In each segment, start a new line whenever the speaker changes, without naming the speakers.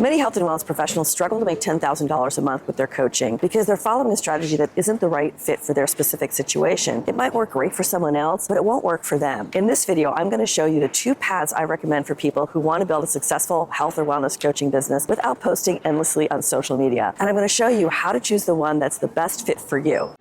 Many health and wellness professionals struggle to make $10,000 a month with their coaching because they're following a strategy that isn't the right fit for their specific situation. It might work great for someone else, but it won't work for them. In this video, I'm going to show you the 2 paths I recommend for people who want to build a successful health or wellness coaching business without posting endlessly on social media. And I'm going to show you how to choose the one that's the best fit for you.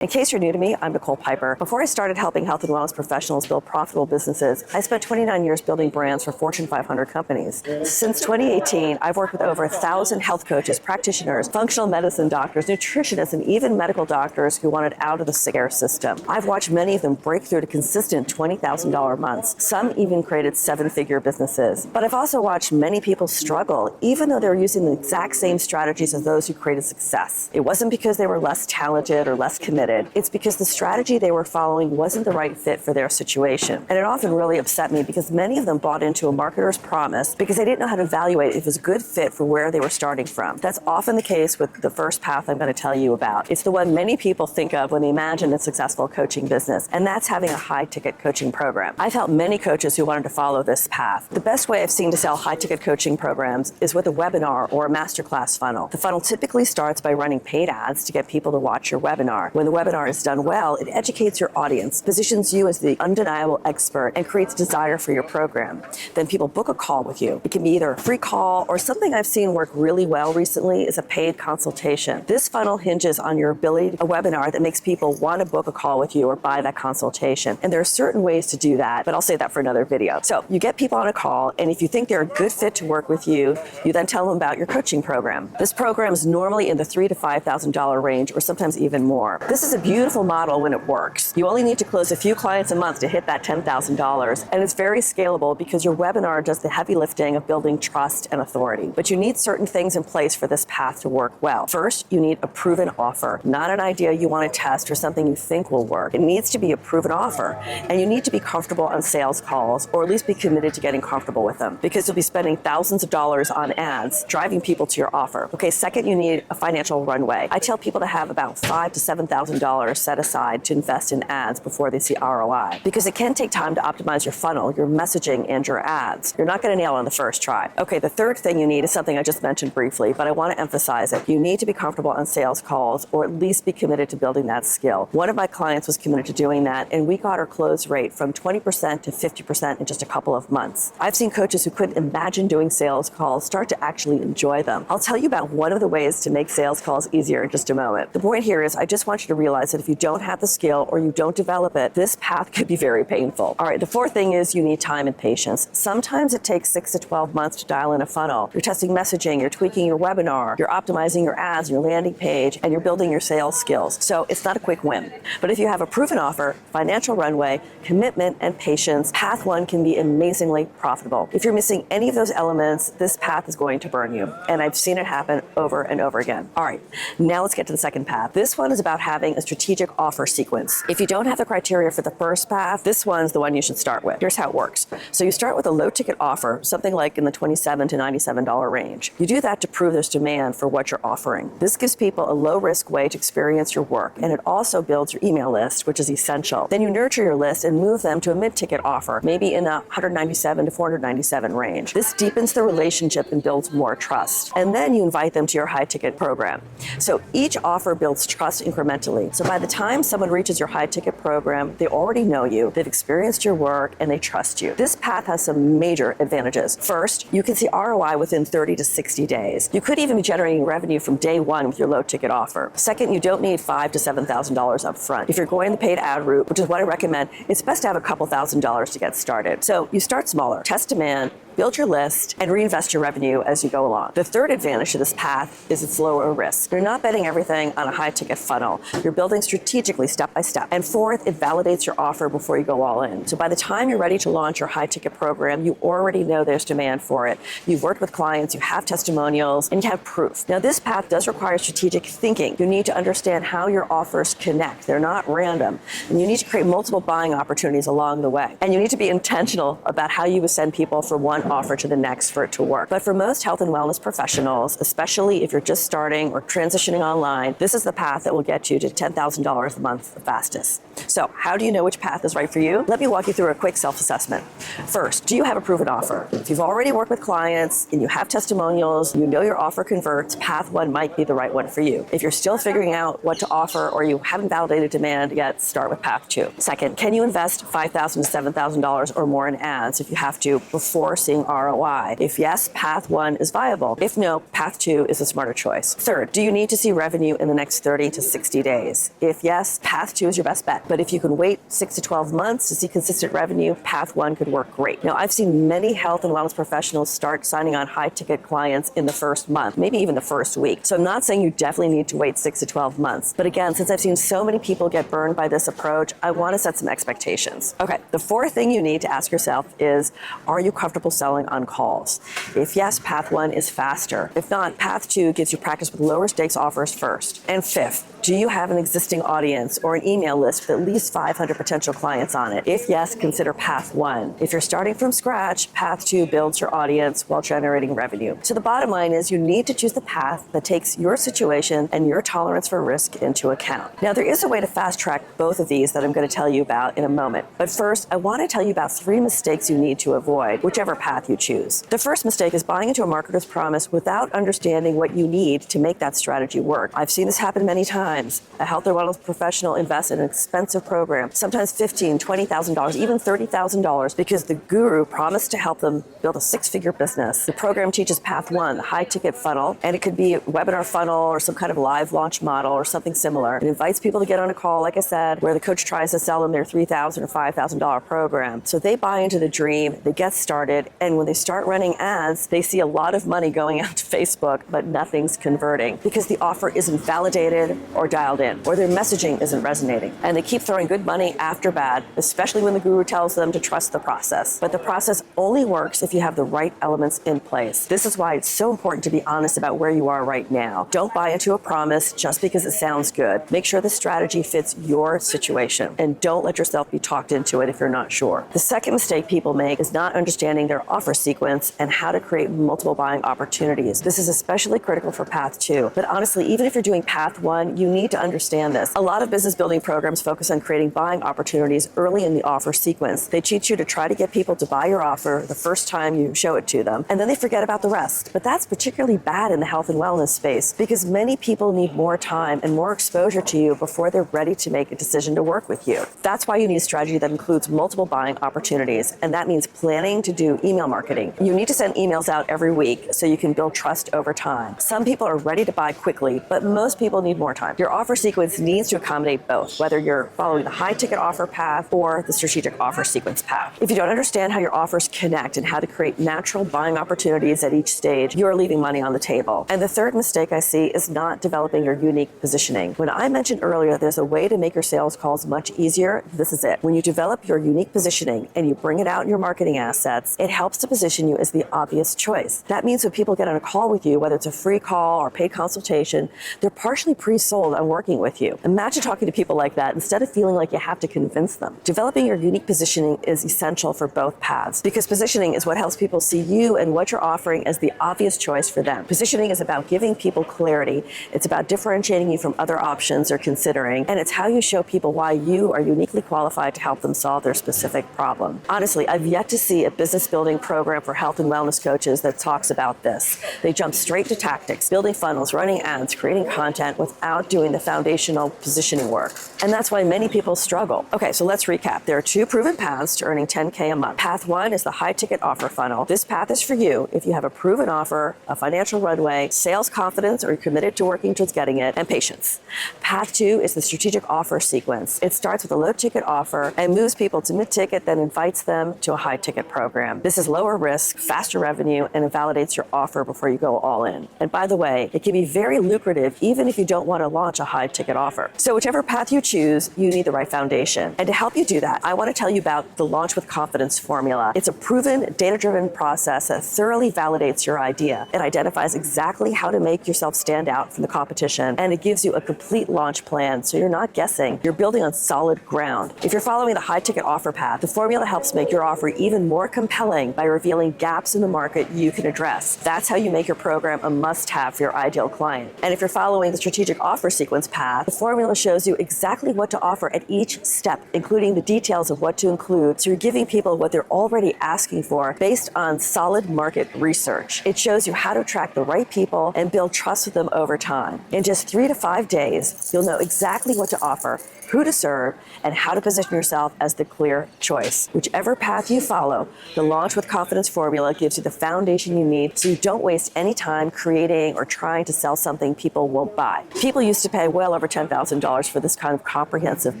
In case you're new to me, I'm Nicole Piper. Before I started helping health and wellness professionals build profitable businesses, I spent 29 years building brands for Fortune 500 companies. Since 2018, I've worked with over 1,000 health coaches, practitioners, functional medicine doctors, nutritionists, and even medical doctors who wanted out of the sick care system. I've watched many of them break through to consistent $20,000 months. Some even created 7-figure businesses. But I've also watched many people struggle, even though they're using the exact same strategies as those who created success. It wasn't because they were less talented or less committed. It's because the strategy they were following wasn't the right fit for their situation. And it often really upset me because many of them bought into a marketer's promise because they didn't know how to evaluate if it was a good fit for where they were starting from. That's often the case with the first path I'm going to tell you about. It's the one many people think of when they imagine a successful coaching business, and that's having a high-ticket coaching program. I've helped many coaches who wanted to follow this path. The best way I've seen to sell high-ticket coaching programs is with a webinar or a masterclass funnel. The funnel typically starts by running paid ads to get people to watch your webinar. When the webinar is done well, it educates your audience, positions you as the undeniable expert, and creates desire for your program. Then people book a call with you. It can be either a free call or something I've seen work really well recently is a paid consultation. This funnel hinges on your ability, a webinar that makes people want to book a call with you or buy that consultation. And there are certain ways to do that, but I'll save that for another video. So you get people on a call, and if you think they're a good fit to work with you, you then tell them about your coaching program. This program is normally in the $3,000 to $5,000 range, or sometimes even more. This is a beautiful model when it works. You only need to close a few clients a month to hit that $10,000, and it's very scalable because your webinar does the heavy lifting of building trust and authority. But you need certain things in place for this path to work well. First, you need a proven offer, not an idea you want to test or something you think will work. It needs to be a proven offer, and you need to be comfortable on sales calls, or at least be committed to getting comfortable with them, because you'll be spending thousands of dollars on ads driving people to your offer. Okay, second, you need a financial runway. I tell people to have about $5,000 to $7,000 set aside to invest in ads before they see ROI, because it can take time to optimize your funnel, your messaging, and your ads. You're not going to nail it on the first try. Okay, the third thing you need is something I just mentioned briefly, but I want to emphasize it. You need to be comfortable on sales calls, or at least be committed to building that skill. One of my clients was committed to doing that, and we got her close rate from 20% to 50% in just a couple of months. I've seen coaches who couldn't imagine doing sales calls start to actually enjoy them. I'll tell you about one of the ways to make sales calls easier in just a moment. The point here is I just want you to realize that if you don't have the skill or you don't develop it, this path could be very painful. All right, the fourth thing is you need time and patience. Sometimes it takes 6 to 12 months to dial in a funnel. You're testing messaging, you're tweaking your webinar, you're optimizing your ads, your landing page, and you're building your sales skills. So it's not a quick win. But if you have a proven offer, financial runway, commitment, and patience, path 1 can be amazingly profitable. If you're missing any of those elements, this path is going to burn you. And I've seen it happen over and over again. All right, now let's get to the second path. This one is about having a strategic offer sequence. If you don't have the criteria for the first path, this one's the one you should start with. Here's how it works. So you start with a low ticket offer, something like in the $27 to $97 range. You do that to prove there's demand for what you're offering. This gives people a low risk way to experience your work, and it also builds your email list, which is essential. Then you nurture your list and move them to a mid ticket offer, maybe in the $197 to $497 range. This deepens the relationship and builds more trust. And then you invite them to your high ticket program. So each offer builds trust incrementally. So by the time someone reaches your high ticket program, they already know you, they've experienced your work, and they trust you. This path has some major advantages. First, you can see ROI within 30 to 60 days. You could even be generating revenue from day one with your low ticket offer. Second, you don't need $5,000 to $7,000 up front. If you're going the paid ad route, which is what I recommend, it's best to have a couple $1,000s to get started. So you start smaller, test demand, build your list, and reinvest your revenue as you go along. The third advantage to this path is it's lower risk. You're not betting everything on a high-ticket funnel. You're building strategically step by step. And fourth, it validates your offer before you go all in. So by the time you're ready to launch your high-ticket program, you already know there's demand for it. You've worked with clients, you have testimonials, and you have proof. Now, this path does require strategic thinking. You need to understand how your offers connect. They're not random. And you need to create multiple buying opportunities along the way. And you need to be intentional about how you would send people from one offer to the next for it to work. But for most health and wellness professionals, especially if you're just starting or transitioning online, this is the path that will get you to $10,000 a month the fastest. So how do you know which path is right for you? Let me walk you through a quick self-assessment. First, do you have a proven offer? If you've already worked with clients and you have testimonials, you know your offer converts, path one might be the right one for you. If you're still figuring out what to offer or you haven't validated demand yet, start with path two. Second, can you invest $5,000 to $7,000 or more in ads if you have to before seeing ROI? If yes, path one is viable. If no, path two is a smarter choice. Third, do you need to see revenue in the next 30 to 60 days? If yes, path two is your best bet. But if you can wait 6 to 12 months to see consistent revenue, path one could work great. Now, I've seen many health and wellness professionals start signing on high-ticket clients in the first month, maybe even the first week. So I'm not saying you definitely need to wait 6 to 12 months. But again, since I've seen so many people get burned by this approach, I want to set some expectations. Okay, the fourth thing you need to ask yourself is, are you comfortable selling on calls? If yes, path one is faster. If not, path two gives you practice with lower stakes offers first. And fifth, do you have an existing audience or an email list with at least 500 potential clients on it? If yes, consider path one. If you're starting from scratch, path two builds your audience while generating revenue. So the bottom line is you need to choose the path that takes your situation and your tolerance for risk into account. Now, there is a way to fast track both of these that I'm going to tell you about in a moment. But first, I want to tell you about 3 mistakes you need to avoid, whichever path you choose. The first mistake is buying into a marketer's promise without understanding what you need to make that strategy work. I've seen this happen many times. A health or wellness professional invests in an expensive program, sometimes $15,000, $20,000, even $30,000, because the guru promised to help them build a 6-figure business. The program teaches path one, the high-ticket funnel, and it could be a webinar funnel or some kind of live launch model or something similar. It invites people to get on a call, like I said, where the coach tries to sell them their $3,000 or $5,000 program. So they buy into the dream, they get started, and when they start running ads, they see a lot of money going out to Facebook, but nothing's converting because the offer isn't validated or dialed in, or their messaging isn't resonating. And they keep throwing good money after bad, especially when the guru tells them to trust the process. But the process only works if you have the right elements in place. This is why it's so important to be honest about where you are right now. Don't buy into a promise just because it sounds good. Make sure the strategy fits your situation, and don't let yourself be talked into it if you're not sure. The second mistake people make is not understanding their offer sequence and how to create multiple buying opportunities. This is especially critical for path two. But honestly, even if you're doing path one, you need to understand this. A lot of business building programs focus on creating buying opportunities early in the offer sequence. They teach you to try to get people to buy your offer the first time you show it to them, and then they forget about the rest. But that's particularly bad in the health and wellness space because many people need more time and more exposure to you before they're ready to make a decision to work with you. That's why you need a strategy that includes multiple buying opportunities, and that means planning to do email marketing. You need to send emails out every week so you can build trust over time. Some people are ready to buy quickly, but most people need more time. Your offer sequence needs to accommodate both, whether you're following the high-ticket offer path or the strategic offer sequence path. If you don't understand how your offers connect and how to create natural buying opportunities at each stage, you're leaving money on the table. And the third mistake I see is not developing your unique positioning. When I mentioned earlier there's a way to make your sales calls much easier, this is it. When you develop your unique positioning and you bring it out in your marketing assets, it helps to position you as the obvious choice. That means when people get on a call with you, whether it's a free call or paid consultation, they're partially pre-sold on working with you. Imagine talking to people like that instead of feeling like you have to convince them. Developing your unique positioning is essential for both paths because positioning is what helps people see you and what you're offering as the obvious choice for them. Positioning is about giving people clarity. It's about differentiating you from other options they're considering, and it's how you show people why you are uniquely qualified to help them solve their specific problem. Honestly, I've yet to see a business building program for health and wellness coaches that talks about this. They jump straight to tactics, building funnels, running ads, creating content without doing the foundational positioning work. And that's why many people struggle. Okay, so let's recap. There are 2 proven paths to earning $10K a month. Path 1 is the high ticket offer funnel. This path is for you if you have a proven offer, a financial runway, sales confidence, or you're committed to working towards getting it, and patience. Path 2 is the strategic offer sequence. It starts with a low ticket offer and moves people to mid-ticket, then invites them to a high ticket program. This is lower risk, faster revenue, and it validates your offer before you go all in. And by the way, it can be very lucrative even if you don't want to launch a high ticket offer. So whichever path you choose, you need the right foundation. And to help you do that, I want to tell you about the Launch with Confidence formula. It's a proven, data-driven process that thoroughly validates your idea. It identifies exactly how to make yourself stand out from the competition, and it gives you a complete launch plan so you're not guessing. You're building on solid ground. If you're following the high ticket offer path, the formula helps make your offer even more compelling beginning by revealing gaps in the market you can address. That's how you make your program a must-have for your ideal client. And if you're following the strategic offer sequence path, the formula shows you exactly what to offer at each step, including the details of what to include, so you're giving people what they're already asking for based on solid market research. It shows you how to attract the right people and build trust with them over time. In just 3 to 5 days, you'll know exactly what to offer, who to serve, and how to position yourself as the clear choice. Whichever path you follow, the Launch with Confidence formula gives you the foundation you need so you don't waste any time creating or trying to sell something people won't buy. People used to pay well over $10,000 for this kind of comprehensive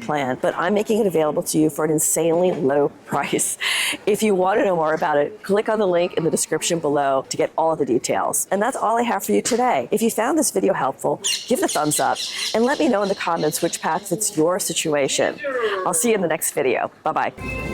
plan, but I'm making it available to you for an insanely low price. If you want to know more about it, click on the link in the description below to get all of the details. And that's all I have for you today. If you found this video helpful, give it a thumbs up and let me know in the comments which path fits your situation. I'll see you in the next video. Bye-bye.